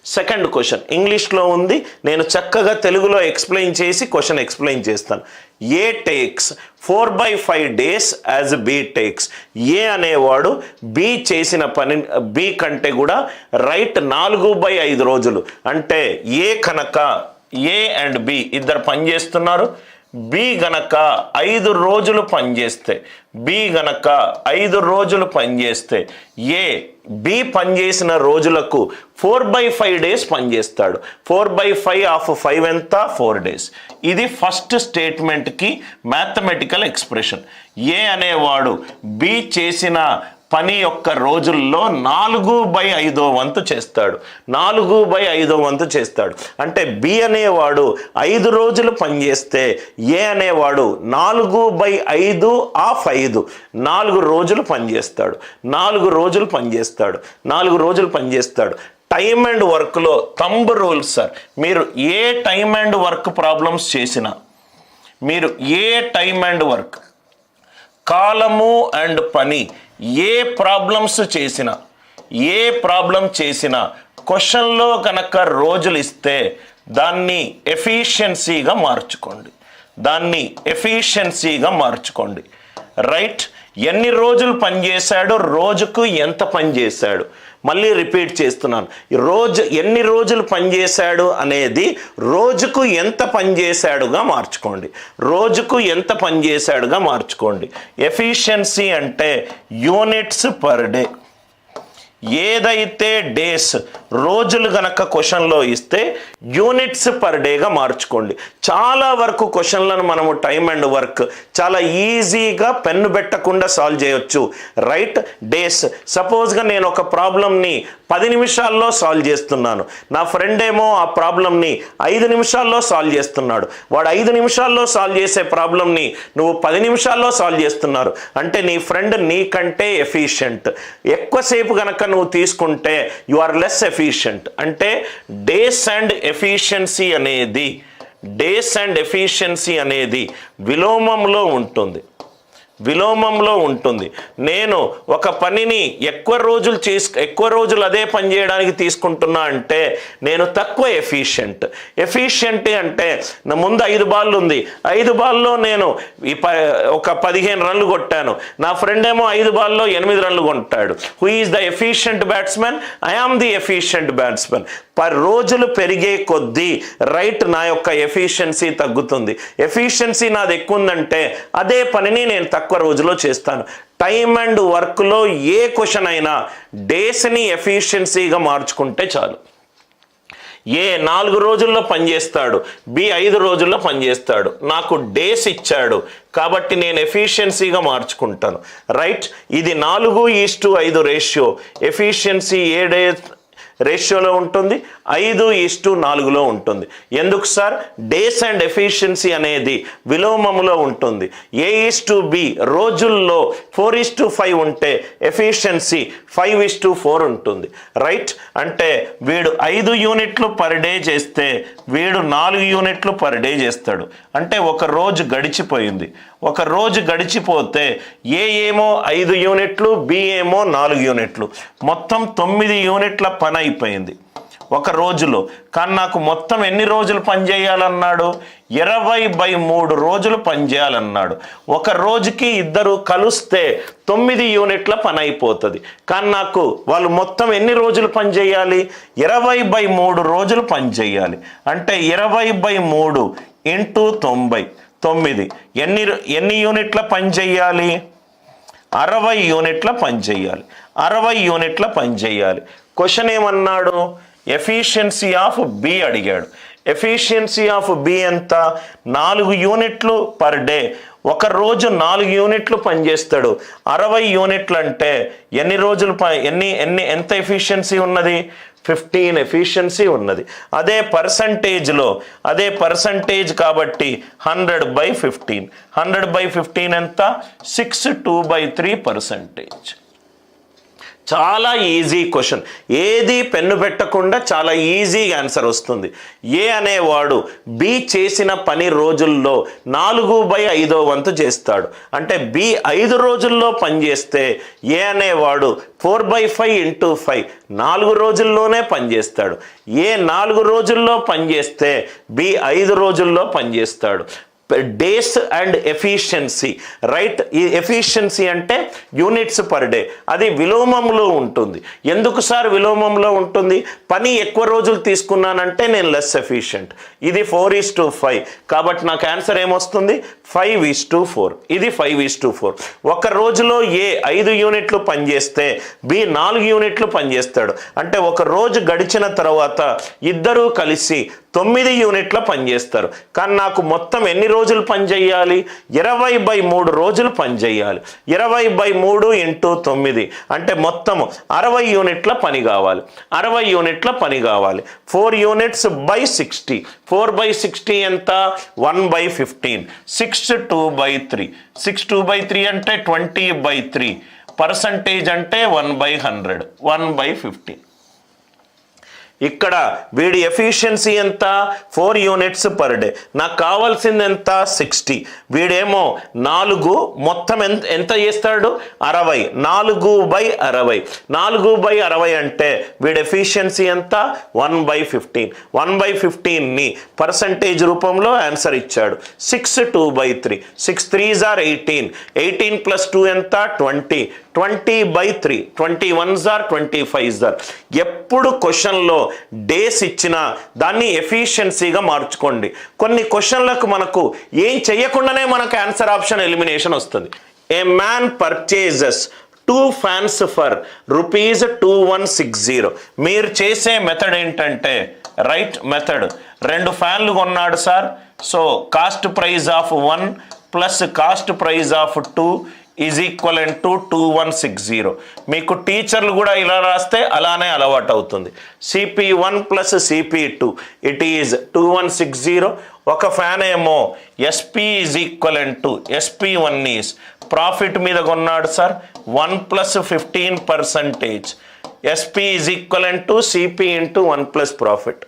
Second question ఇంగ్లీష్లో ఉంది, నేను చక్కగా తెలుగులో ఎక్స్ప్లెయిన్ చేసి క్వశ్చన్ ఎక్స్ప్లెయిన్ చేస్తాను. A takes 4/5 days as B takes. A అనేవాడు బి చేసిన పని బి కంటే కూడా రైట్ 4/5 రోజులు. అంటే ఏ కనుక ఏ అండ్ బి ఇద్దరు పనిచేస్తున్నారు, బి గనక 5 రోజులు పనిచేస్తే, బి గనక 5 రోజులు పనిచేస్తే ఏ బి పనిచేసిన రోజులకు 4/5 days పనిచేస్తాడు. 4/5 ఆఫ్ 5 ఎంత? 4 days. ఇది ఫస్ట్ స్టేట్మెంట్కి మ్యాథమెటికల్ ఎక్స్ప్రెషన్. ఏ అనేవాడు బి చేసిన పని యొక్క రోజుల్లో 4/5 వంతు చేస్తాడు. 4/5 వంతు చేస్తాడు. అంటే బి అనేవాడు 5 రోజులు పనిచేస్తే ఏ అనేవాడు 4/5 ఆఫ్ 5 4 రోజులు పనిచేస్తాడు. 4 రోజులు పనిచేస్తాడు. 4 రోజులు పనిచేస్తాడు. టైమ్ అండ్ వర్క్లో థంబ్ రూల్స్ సార్. మీరు ఏ టైమ్ అండ్ వర్క్ ప్రాబ్లమ్స్ చేసినా, మీరు ఏ టైమ్ అండ్ వర్క్, కాలము అండ్ పని ఏ ప్రాబ్లమ్స్ చేసినా, ఏ ప్రాబ్లం చేసినా క్వశ్చన్లో కనుక రోజులు ఇస్తే దాన్ని ఎఫిషియన్సీగా మార్చుకోండి. దాన్ని ఎఫిషియన్సీగా మార్చుకోండి. రైట్? ఎన్ని రోజులు పనిచేశాడు, రోజుకు ఎంత పని చేశాడు. మళ్ళీ రిపీట్ చేస్తున్నాను, ఎన్ని రోజులు పనిచేశాడు అనేది రోజుకు ఎంత పనిచేశాడుగా మార్చుకోండి. రోజుకు ఎంత పనిచేశాడుగా మార్చుకోండి. ఎఫిషియన్సీ అంటే యూనిట్స్ పర్ డే. ఏదైతే డేస్ రోజులు గనక క్వశ్చన్లో ఇస్తే యూనిట్స్ పర్ డేగా మార్చుకోండి. చాలా వరకు క్వశ్చన్లను మనము టైమ్ అండ్ వర్క్ చాలా ఈజీగా పెన్ను పెట్టకుండా సాల్వ్ చేయొచ్చు. రైట్? డేస్. సపోజ్గా నేను ఒక ప్రాబ్లమ్ని 10 నిమిషాల్లో సాల్వ్ చేస్తున్నాను, నా ఫ్రెండ్ ఏమో ఆ ప్రాబ్లమ్ని 5 నిమిషాల్లో సాల్వ్ చేస్తున్నాడు. వాడు 5 నిమిషాల్లో సాల్వ్ చేసే ప్రాబ్లమ్ని నువ్వు 10 నిమిషాల్లో సాల్వ్ చేస్తున్నారు. అంటే నీ ఫ్రెండ్ నీకంటే ఎఫిషియంట్. ఎక్కువసేపు గనక నువ్వు తీసుకుంటే యు ఆర్ లెస్ ఎఫిషియంట్. అంటే డేస్ అండ్ ఎఫిషియన్సీ అనేది విలోమంలో ఉంటుంది. విలోమంలో ఉంటుంది. నేను ఒక పనిని ఎక్కువ రోజులు అదే పని చేయడానికి తీసుకుంటున్నా అంటే నేను తక్కువ ఎఫిషియంట్. ఎఫిషియంట్ అంటే నా ముందు 5 బాళ్ళు ఉంది, 5 బాల్లో నేను ఒక 15 రన్లు కొట్టాను, నా ఫ్రెండ్ ఏమో 5 బాల్లో 8 రన్లు కొట్టాడు. Who is the efficient batsmen? I am the efficient batsmen. రోజులు పెరిగే కొద్దీ రైట్ నా యొక్క ఎఫిషియన్సీ తగ్గుతుంది. ఎఫిషియన్సీ నాది ఎక్కువ ఉందంటే అదే పనిని నేను తక్కువ రోజులో చేస్తాను. టైమ్ అండ్ వర్క్లో ఏ క్వశ్చన్ అయినా డేస్ని ఎఫిషియన్సీగా మార్చుకుంటే చాలు. ఏ 4 రోజుల్లో పనిచేస్తాడు, బి 5 రోజుల్లో పనిచేస్తాడు. నాకు డేస్ ఇచ్చాడు కాబట్టి నేను ఎఫిషియన్సీగా మార్చుకుంటాను. రైట్? ఇది 4:5 రేషియో. ఎఫిషియన్సీ ఏ డే రేషియోలో ఉంటుంది? 5:4లో ఉంటుంది. ఎందుకు సార్? డేస్ అండ్ ఎఫిషియన్సీ అనేది విలోమములో ఉంటుంది. A:B రోజుల్లో 4:5 ఉంటే ఎఫిషియన్సీ 5:4 ఉంటుంది. రైట్? అంటే వీడు 5 యూనిట్లు పర్ డే చేస్తే వీడు 4 యూనిట్లు పర్ డే చేస్తాడు. అంటే ఒక రోజు గడిచిపోయింది. ఒక రోజు గడిచిపోతే ఏ ఏమో 5 యూనిట్లు, బి ఏమో 4 యూనిట్లు, మొత్తం 9 యూనిట్ల పని అయిపోయింది ఒక రోజులో. కానీ నాకు మొత్తం ఎన్ని రోజులు పనిచేయాలన్నాడు? 20/3 రోజులు పనిచేయాలన్నాడు. ఒక రోజుకి ఇద్దరు కలిస్తే 9 యూనిట్ల పని అయిపోతుంది. కానీ నాకు వాళ్ళు మొత్తం ఎన్ని రోజులు పనిచేయాలి? 20/3 రోజులు పనిచేయాలి. అంటే 20/3 × 9 ఎన్ని యూనిట్ల పని చేయాలి? 60 యూనిట్ల పని చేయాలి. 60 యూనిట్ల పని చేయాలి. క్వశ్చన్ ఏమన్నాడు? ఎఫిషియన్సీ ఆఫ్ బి అడిగాడు. ఎఫిషియన్సీ ఆఫ్ బి ఎంత? 4 యూనిట్లు పర్ డే. ఒక రోజు 4 యూనిట్లు పనిచేస్తాడు. 60 యూనిట్లు అంటే ఎన్ని రోజులు ఎంత ఎఫిషియన్సీ ఉన్నది? 15 ఎఫిషియన్సీ ఉన్నది. అదే పర్సంటేజ్ కాబట్టి 100/15. 100/15 ఎంత? 6/2/3%. చాలా ఈజీ క్వశ్చన్, ఏది పెన్ను పెట్టకుండా చాలా ఈజీగా ఆన్సర్ వస్తుంది. ఏ అనేవాడు బి చేసిన పని రోజుల్లో 4/5 వంతు చేస్తాడు. అంటే బి 5 రోజుల్లో పని చేస్తే ఏ అనేవాడు 4/5 × 5 4 రోజుల్లోనే పనిచేస్తాడు. ఏ 4 రోజుల్లో పనిచేస్తే బి 5 రోజుల్లో పనిచేస్తాడు. Days and efficiency, right? ఈ ఎఫిషియన్సీ అంటే యూనిట్స్ పర్ డే, అది విలోమంలో ఉంటుంది. ఎందుకు సార్ విలోమంలో ఉంటుంది? పని ఎక్కువ రోజులు తీసుకున్నానంటే నేను లెస్ ఎఫిషియంట్. ఇది 4:5, కాబట్టి నాకు ఆన్సర్ ఏమొస్తుంది? 5:4. ఇది 5:4. ఒక రోజులో ఏ 5 యూనిట్లు పనిచేస్తే బి 4 యూనిట్లు పనిచేస్తాడు. అంటే ఒక రోజు గడిచిన తర్వాత ఇద్దరూ కలిసి 9 యూనిట్ల పనిచేస్తారు. కానీ నాకు మొత్తం ఎన్ని రోజులు పనిచేయాలి? 20/3 రోజులు పనిచేయాలి. 20/3 × 9 అంటే మొత్తం 60 యూనిట్ల పని కావాలి. 60 యూనిట్ల పని కావాలి. 4 యూనిట్స్ బై 60. 4/60 ఎంత? 1/15. 6/2/3. 6/2/3 అంటే 20/3. పర్సంటేజ్ అంటే 1/100. 1/15. ఇక్కడ వీడి ఎఫిషియన్సీ ఎంత? 4 యూనిట్స్ పర్ డే. నాకు కావాల్సింది ఎంత? 60. వీడేమో 4, మొత్తం ఎంత చేస్తాడు? 60. 4/60. 4/60 అంటే వీడి ఎఫిషియన్సీ ఎంత? 1/15. 1/15ని పర్సంటేజ్ రూపంలో ఆన్సర్ ఇచ్చాడు. 6/2/3. 6 3s are 18. 18 + 2 ఎంత? 20. 20/3. 21s are 25s are. ఎప్పుడు క్వశ్చన్లో డేస్ ఇచ్చినా దాన్ని ఎఫిషియన్సీగా మార్చుకోండి. కొన్ని క్వశ్చన్లకు మనకు ఏం చేయకుండానే మనకు ఆన్సర్ ఆప్షన్ ఎలిమినేషన్ వస్తుంది. ఏ మ్యాన్ పర్చేజెస్ 2 fans for ₹2160. మీరు చేసే మెథడ్ ఏంటంటే, రైట్ మెథడ్, 2 ఫ్యాన్లు కొన్నాడు sir. So cost praise of 1 plus cost praise of 2 is equal to 2160. మీకు టీచర్లు కూడా ఇలా రాస్తే అలానే అలవాటు అవుతుంది. CP1 plus CP2 it is 2160. ఒక ఫ్యాన్ ఏమో SP is equal to SP1 is profit మీద కొన్నాడు sir 1 + 15%. SP is equal to CP × 1 + profit.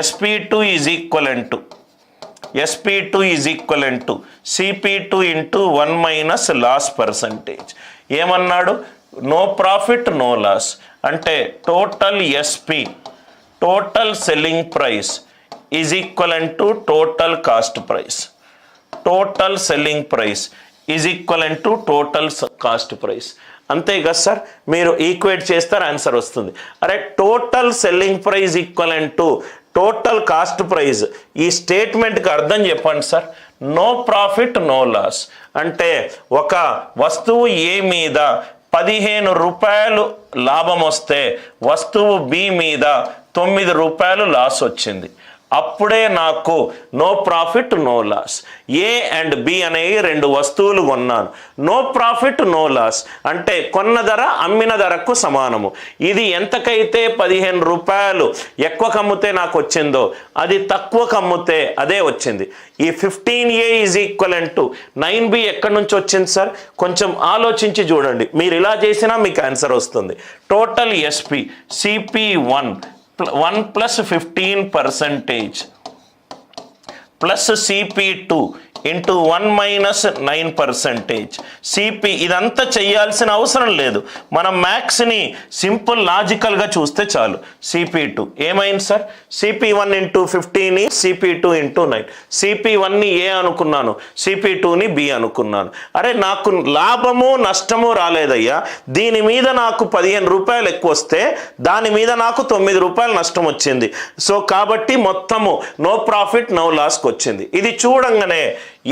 SP2 is equal to SP2 is equal to CP2 × 1 - loss percentage. ఏమన్నాడు? No profit no loss అంటే total SP, total selling price is equal to total cost price. Total selling price is equal to total cost price. అంతే కదా sir? మీరు equate చేస్తారు, answer వస్తుంది. అరే total selling price equal to total cost price, ఈ స్టేట్మెంట్కి అర్థం చెప్పండి sir. No profit no loss అంటే ఒక వస్తువు ఏ మీద ₹15 లాభం వస్తే వస్తువు బి మీద ₹9 లాస్ వచ్చింది. అప్పుడే నాకు no profit no loss. A and B అనేవి 2 వస్తువులు కొన్నాను. నో ప్రాఫిట్ నో లాస్ అంటే కొన్న ధర అమ్మిన ధరకు సమానము. ఇది ఎంతకైతే ₹15 ఎక్కువ కమ్మితే నాకు వచ్చిందో అది తక్కువ కమ్మితే అదే వచ్చింది. ఈ 15A is equal to 9B ఎక్కడి నుంచి వచ్చింది సార్? కొంచెం ఆలోచించి చూడండి. మీరు ఇలా చేసినా మీకు ఆన్సర్ వస్తుంది. Total SP CP1 1 + 15% plus CP2 × 1 - 9%. CP ఇదంతా చేయాల్సిన అవసరం లేదు. మనం మ్యాథ్స్ని సింపుల్ లాజికల్గా చూస్తే చాలు. CP2 ఏమైంది సార్? CP1 × 15 CP2 × 9. CP1ని A అనుకున్నాను, CP2ని B అనుకున్నాను. అరే నాకు లాభము నష్టము రాలేదయ్యా. దీని మీద నాకు ₹15 ఎక్కువ వస్తే దాని మీద నాకు ₹9 నష్టం వచ్చింది. సో కాబట్టి మొత్తము నో ప్రాఫిట్ నో లాస్కి వచ్చింది. ఇది చూడంగానే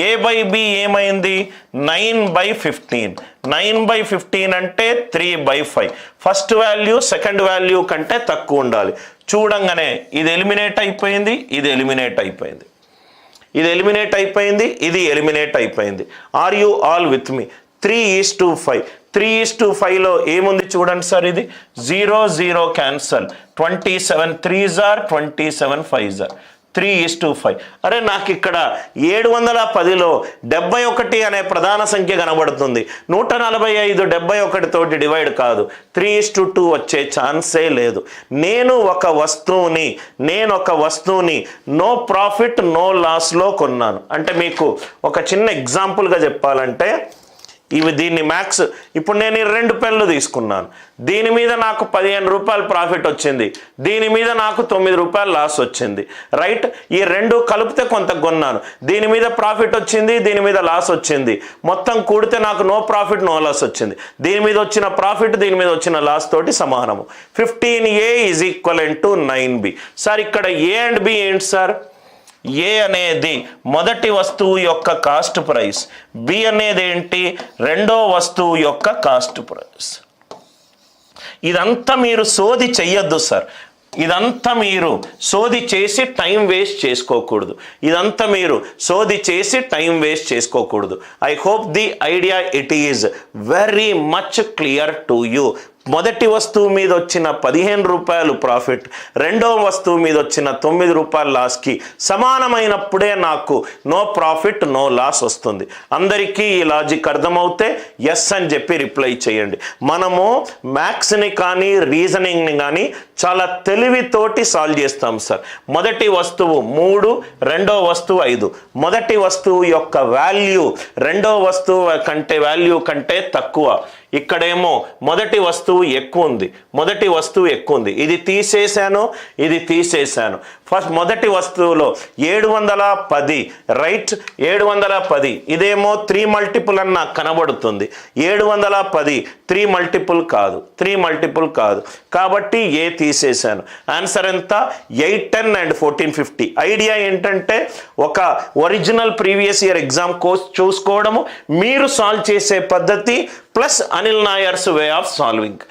A/B ఏమైంది? 9/15. 9/15 అంటే 3/5. ఫస్ట్ వాల్యూ సెకండ్ వాల్యూ కంటే తక్కువ ఉండాలి. చూడంగానే ఇది ఎలిమినేట్ అయిపోయింది, ఇది ఎలిమినేట్ అయిపోయింది, ఇది ఎలిమినేట్ అయిపోయింది, ఇది ఎలిమినేట్ అయిపోయింది. Are you all with me? 3:5. 3:5లో ఏముంది చూడండి సార్. ఇది 0 0 cancel. 27 3s are 27 5s are 3:5. అరే నాకు ఇక్కడ 710లో 71 అనే ప్రధాన సంఖ్య కనబడుతుంది. 145 71 తోటి డివైడ్ కాదు, 3:2 వచ్చే ఛాన్సే లేదు. నేను ఒక వస్తువుని నో ప్రాఫిట్ నో లాస్లో కొన్నాను. అంటే మీకు ఒక చిన్న ఎగ్జాంపుల్గా చెప్పాలంటే, దీన్ని మ్యాక్స్, ఇప్పుడు నేను ఈ 2 పెన్లు తీసుకున్నాను, దీని మీద నాకు 15 రూపాయలు ప్రాఫిట్ వచ్చింది, దీని మీద నాకు 9 రూపాయలు లాస్ వచ్చింది, రైట్. ఈ 2 కలిపితే కొంత కొన్నాను, దీని మీద ప్రాఫిట్ వచ్చింది, దీని మీద లాస్ వచ్చింది, మొత్తం కూడితే నాకు నో ప్రాఫిట్ నో లాస్ వచ్చింది. దీని మీద వచ్చిన ప్రాఫిట్ దీని మీద వచ్చిన లాస్ తోటి సమానము. 15A = 9B. సార్ ఇక్కడ A అండ్ B ఏంటి సార్? ఏ అనేది మొదటి వస్తువు యొక్క కాస్ట్ ప్రైస్, బి అనేది ఏంటి? రెండో వస్తువు యొక్క కాస్ట్ ప్రైస్. ఇదంతా మీరు సోది చెయ్యొద్దు సార్. ఇదంతా మీరు సోది చేసి టైం వేస్ట్ చేసుకోకూడదు. I hope the idea it is very much clear to you. మొదటి వస్తువు మీద వచ్చిన 15 రూపాయలు ప్రాఫిట్, రెండవ వస్తువు మీద వచ్చిన 9 రూపాయల లాస్కి సమానమైనప్పుడే నాకు నో ప్రాఫిట్ నో లాస్ వస్తుంది. అందరికీ ఈ లాజిక్ అర్థమవుతే ఎస్ అని చెప్పి రిప్లై చేయండి. మనము మ్యాథ్స్ని కానీ రీజనింగ్ని కానీ చాలా తెలివితోటి సాల్వ్ చేస్తాం సార్. మొదటి వస్తువు 3, రెండో వస్తువు 5. మొదటి వస్తువు యొక్క వాల్యూ రెండో వస్తువు వాల్యూ కంటే తక్కువ. ఇక్కడేమో మొదటి వస్తువు ఎక్కువ ఉంది, ఇది తీసేశాను. ఫస్ట్ మొదటి వస్తువులో 710, రైట్, 710. ఇదేమో 3 మల్టిపుల్ అని నాకు కనబడుతుంది. 710 3 మల్టిపుల్ కాదు, కాబట్టి ఏ తీసేశాను. ఆన్సర్ ఎంత? 8, 10 and 14, 50. ఐడియా ఏంటంటే, ఒక original previous year exam course చూసుకోవడము, మీరు సాల్వ్ చేసే పద్ధతి plus Anil Nair's way of solving.